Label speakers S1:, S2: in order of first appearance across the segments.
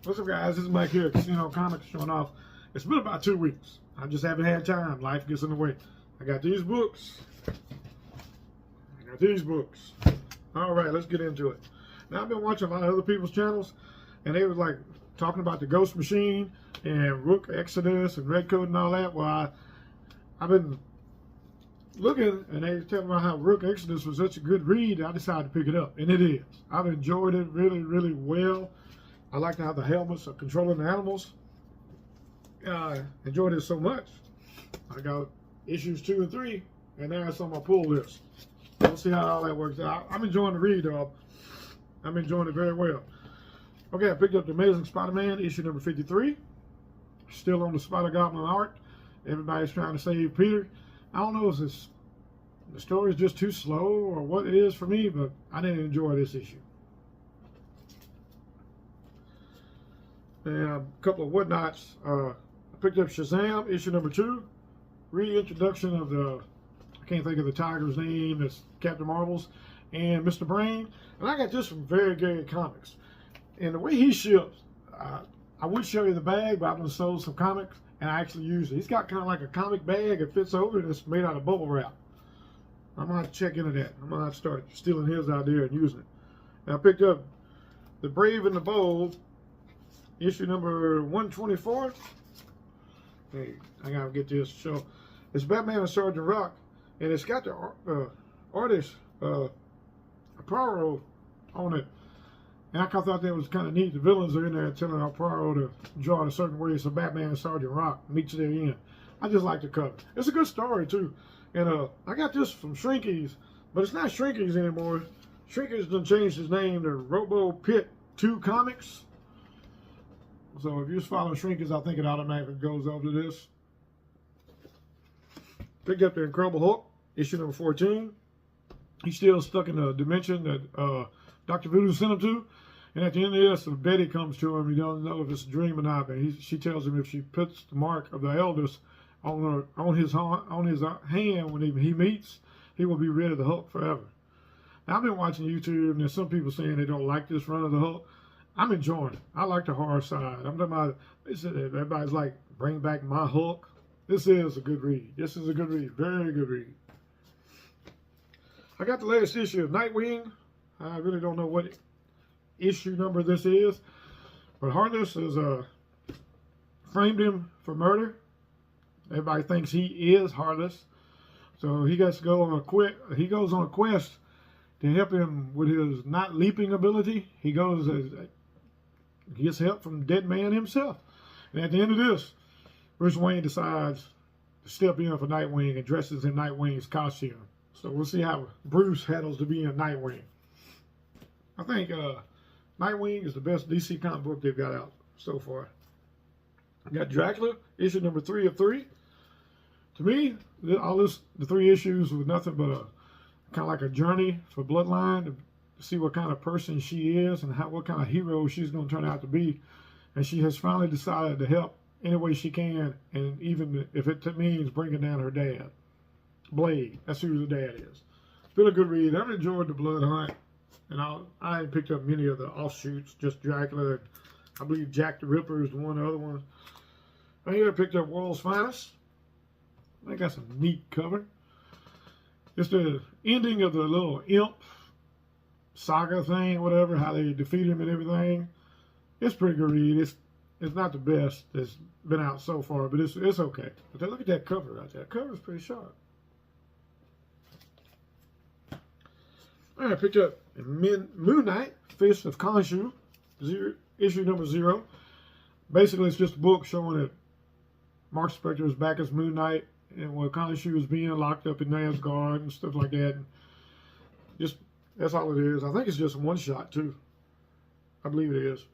S1: What's up, guys? This is Mike here, Casino Comics, showing off. It's been about 2 weeks. I just haven't had time. Life gets in the way. I got these books. All right, let's get into it. Now, I've been watching a lot of other people's channels, and they was like talking about the Ghost Machine and Rook Exodus and Redcoat and all that. Well, I've been looking, and they tell me how Rook Exodus was such a good read. I decided to pick it up, and it is. I've enjoyed it really, really well. I like how the helmets are controlling the animals. I enjoyed it so much. I got issues 2 and 3, and now it's on my pull list. We'll see how all that works out. I'm enjoying the read, though. I'm enjoying it very well. Okay, I picked up The Amazing Spider-Man, issue number 53. Still on the Spider-Goblin art. Everybody's trying to save Peter. I don't know if the story is just too slow or what it is for me, but I didn't enjoy this issue. And a couple of whatnots. I picked up Shazam, issue number 2. Reintroduction of I can't think of the tiger's name, it's Captain Marvel's, and Mr. Brain. And I got this from Very Gary Comics. And the way he ships, I would show you the bag, but I've been sold some comics, and I actually use it. He's got kind of like a comic bag that fits over it, it's made out of bubble wrap. I'm going to have to check into that. I'm going to have to start stealing his idea and using it. And I picked up The Brave and the Bold, issue number 124. Hey, I gotta get this show. It's Batman and Sergeant Rock, and it's got the artist Poirot on it. And I thought that was kind of neat. The villains are in there telling Poirot to draw it a certain way, so Batman and Sergeant Rock meets their end. I just like the cover. It's a good story too. And I got this from Shrinkies, but it's not Shrinkies anymore. Shrinkies done changed his name to Robo Pit 2 Comics. So if you just follow Shrinkies, I think it automatically goes over to this. Picked up the Incredible Hulk, issue number 14. He's still stuck in the dimension that Dr. Voodoo sent him to. And at the end of this, Betty comes to him. He doesn't know if it's a dream or not. But she tells him if she puts the mark of the elders on his hand when he meets, he will be rid of the Hulk forever. Now, I've been watching YouTube, and there's some people saying they don't like this run of the Hulk. I'm enjoying it. I like the horror side. I'm talking about, everybody's like, bring back my Hulk. This is a good read. This is a good read. Very good read. I got the latest issue of Nightwing. I really don't know what issue number this is. But Heartless has framed him for murder. Everybody thinks he is Heartless. So he gets to go on a goes on a quest to help him with his not leaping ability. He gets help from Dead Man himself. And at the end of this, Bruce Wayne decides to step in for Nightwing and dresses in Nightwing's costume. So we'll see how Bruce handles to be in Nightwing. I think Nightwing is the best DC comic book they've got out so far. I got Dracula, issue number 3 of 3. To me, the 3 issues were nothing but a kind of like a journey for Bloodline to see what kind of person she is and what kind of hero she's going to turn out to be. And she has finally decided to help any way she can, and even if it means bringing down her dad. Blade, that's who the dad is. It's been a good read. I've enjoyed The Blood Hunt, and I ain't picked up many of the offshoots, just Dracula. I believe Jack the Ripper is the other one. I here picked up World's Finest. I got some neat cover. It's the ending of the little imp saga thing, whatever, how they defeat him and everything. It's pretty good read. It's not the best that's been out so far, but it's okay. But then look at that cover right there. That cover is pretty sharp. All right, I picked up Moon Knight, Fist of Khonshu, issue number 0. Basically, it's just a book showing that Mark Spector is back as Moon Knight, and where Khonshu is being locked up in Asgard and stuff like that. And just that's all it is. I think it's just one shot too. I believe it is.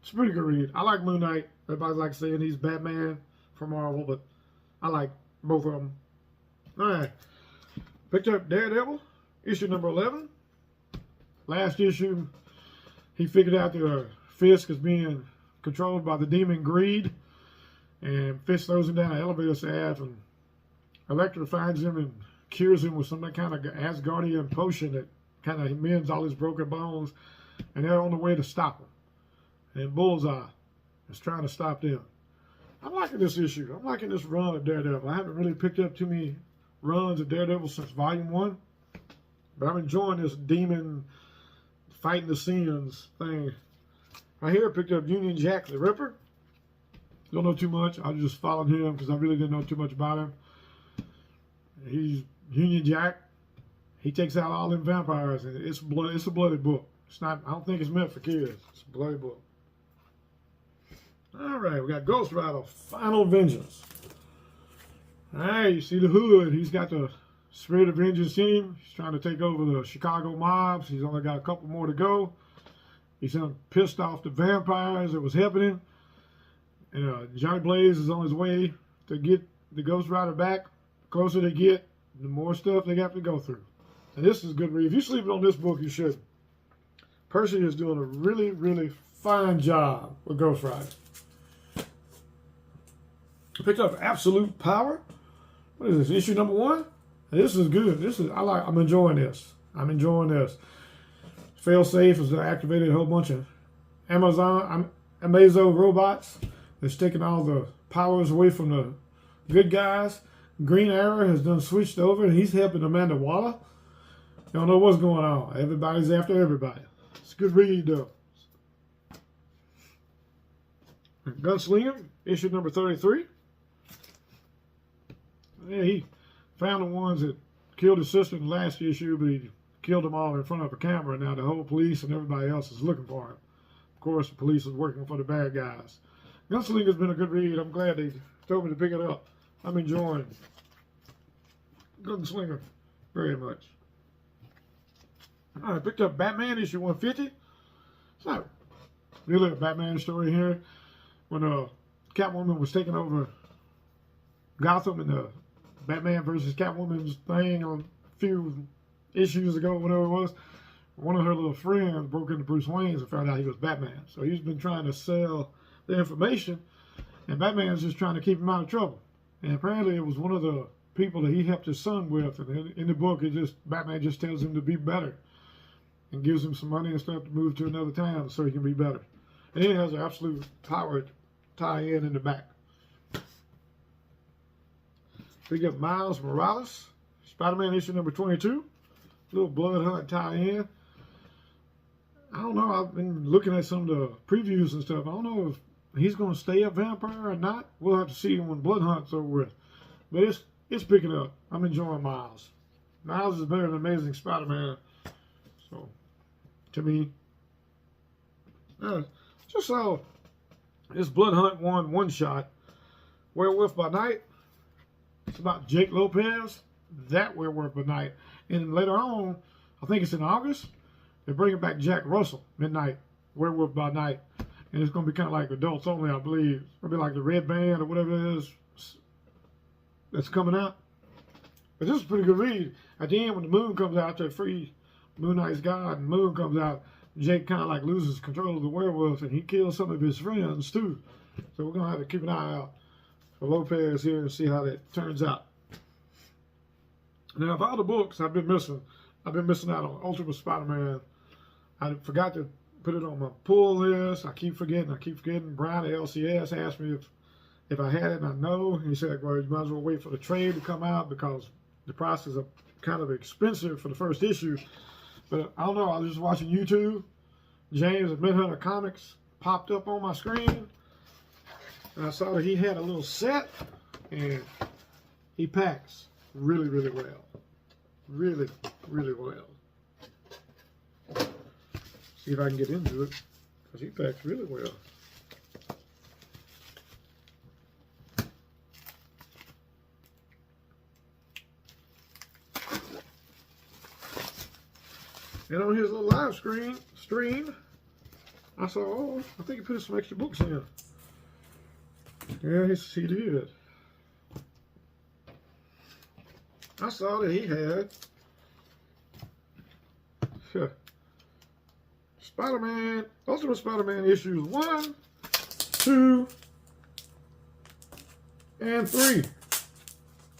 S1: It's a pretty good read. I like Moon Knight. Everybody likes saying he's Batman from Marvel, but I like both of them. All right. Picked up Daredevil, issue number 11. Last issue, he figured out that Fisk is being controlled by the demon Greed, and Fisk throws him down an elevator shaft, and Elektra finds him and cures him with some kind of Asgardian potion that kind of mends all his broken bones, and they're on the way to stop him. And Bullseye is trying to stop them. I'm liking this issue. I'm liking this run of Daredevil. I haven't really picked up too many runs of Daredevil since Volume 1, but I'm enjoying this demon fighting the sins thing. Right here, I picked up Union Jack the Ripper. Don't know too much. I just followed him because I really didn't know too much about him. He's Union Jack. He takes out all them vampires, and it's blood. It's a bloody book. It's not. I don't think it's meant for kids. It's a bloody book. All right, we got Ghost Rider, Final Vengeance. All right, you see the Hood. He's got the spirit of vengeance in him. He's trying to take over the Chicago mobs. He's only got a couple more to go. He's pissed off the vampires that was helping him. And Johnny Blaze is on his way to get the Ghost Rider back. The closer they get, the more stuff they have to go through. And this is a good read. If you're sleeping on this book, you should. Percy is doing a really, really fine job with Ghost Rider. I picked up Absolute Power. What is this? Issue number 1? This is good. I'm enjoying this. I'm enjoying this. Failsafe has activated a whole bunch of Amazo robots. They're taking all the powers away from the good guys. Green Arrow has done switched over, and he's helping Amanda Waller. You don't know what's going on. Everybody's after everybody. It's a good read, though. Gunslinger, issue number 33. Yeah, he found the ones that killed his sister in the last issue, but he killed them all in front of a camera. Now the whole police and everybody else is looking for him. Of course, the police is working for the bad guys. Gunslinger's been a good read. I'm glad they told me to pick it up. I'm enjoying Gunslinger very much. I picked up Batman issue 150. It's not really a Batman story here. When Catwoman was taking over Gotham and the Batman versus Catwoman's thing a few issues ago, whatever it was, one of her little friends broke into Bruce Wayne's and found out he was Batman. So he's been trying to sell the information, and Batman's just trying to keep him out of trouble. And apparently it was one of the people that he helped his son with. And in the book, Batman just tells him to be better and gives him some money and stuff to move to another town so he can be better. And then it has an Absolute Power tie-in in the back. We got Miles Morales, Spider-Man issue number 22. Little Blood Hunt tie-in. I don't know. I've been looking at some of the previews and stuff. I don't know if he's going to stay a vampire or not. We'll have to see when Blood Hunt's over with. But it's picking up. I'm enjoying Miles. Miles is better than Amazing Spider-Man. So, to me, just saw this Blood Hunt one shot. Werewolf by Night. It's about Jake Lopez. That Werewolf by Night. And later on, I think it's in August, they're bringing back Jack Russell, Midnight, Werewolf by Night. And it's going to be kind of like adults only, I believe. It's going to be like the Red Band or whatever it is that's coming out. But this is a pretty good read. At the end, when the moon comes out, after free Moon Knight's God, and moon comes out, Jake kind of like loses control of the werewolf, and he kills some of his friends too. So we're going to have to keep an eye out for Lopez here and see how that turns out. Now, of all the books I've been missing out on Ultimate Spider-Man. I forgot to put it on my pull list. I keep forgetting. Brian at LCS asked me if I had it, and I know. He said, well, you might as well wait for the trade to come out because the prices are kind of expensive for the first issue. But I don't know. I was just watching YouTube. James at Midhunter Comics popped up on my screen. And I saw that he had a little set, and he packs really, really well. Really, really well. See if I can get into it, because he packs really well. And on his little live stream, I saw, I think he put some extra books in. Yeah, he did. I saw that he had Spider-Man, Ultimate Spider-Man issues 1, 2, and 3.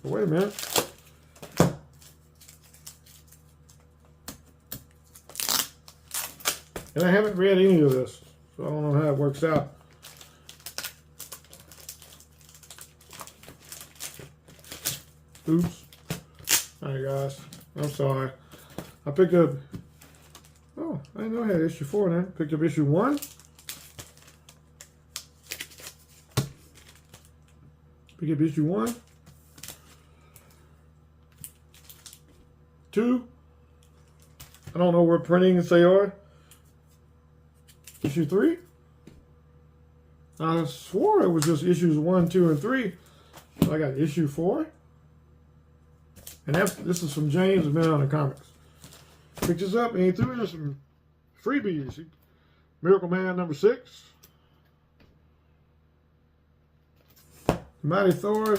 S1: Wait a minute. And I haven't read any of this, so I don't know how it works out. Oops. Alright guys, I'm sorry. I picked up, oh, I didn't know I had issue 4 now. Picked up issue 1. Pick up issue 1. 2. I don't know where printings they are. Issue 3. I swore it was just issues 1, 2, and 3. So I got issue 4. And this is from James Mountain Comics. Picked this up and he threw in some freebies. Miracle Man number 6. Mighty Thor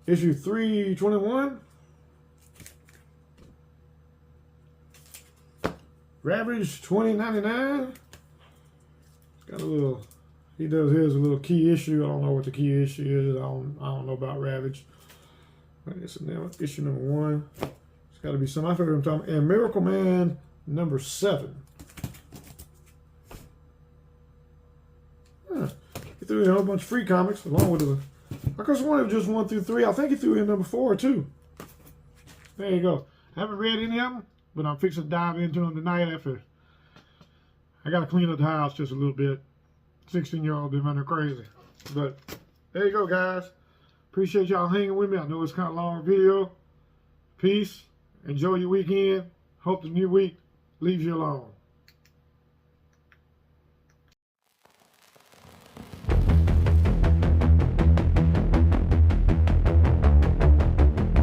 S1: issue 321. Ravage 2099. It's got a little, he does his a little key issue. I don't know what the key issue is. I don't know about Ravage. It's issue number 1. It's got to be some. I figured I'm talking. And Miracle Man number 7. Huh. He threw in a whole bunch of free comics along with the. I could have wanted just 1 through 3. I think he threw in number 4 too. There you go. I haven't read any of them, but I'm fixing to dive into them tonight after. I got to clean up the house just a little bit. 16-year-old been running crazy. But there you go, guys. Appreciate y'all hanging with me. I know it's kind of a long video. Peace. Enjoy your weekend. Hope the new week leaves you alone.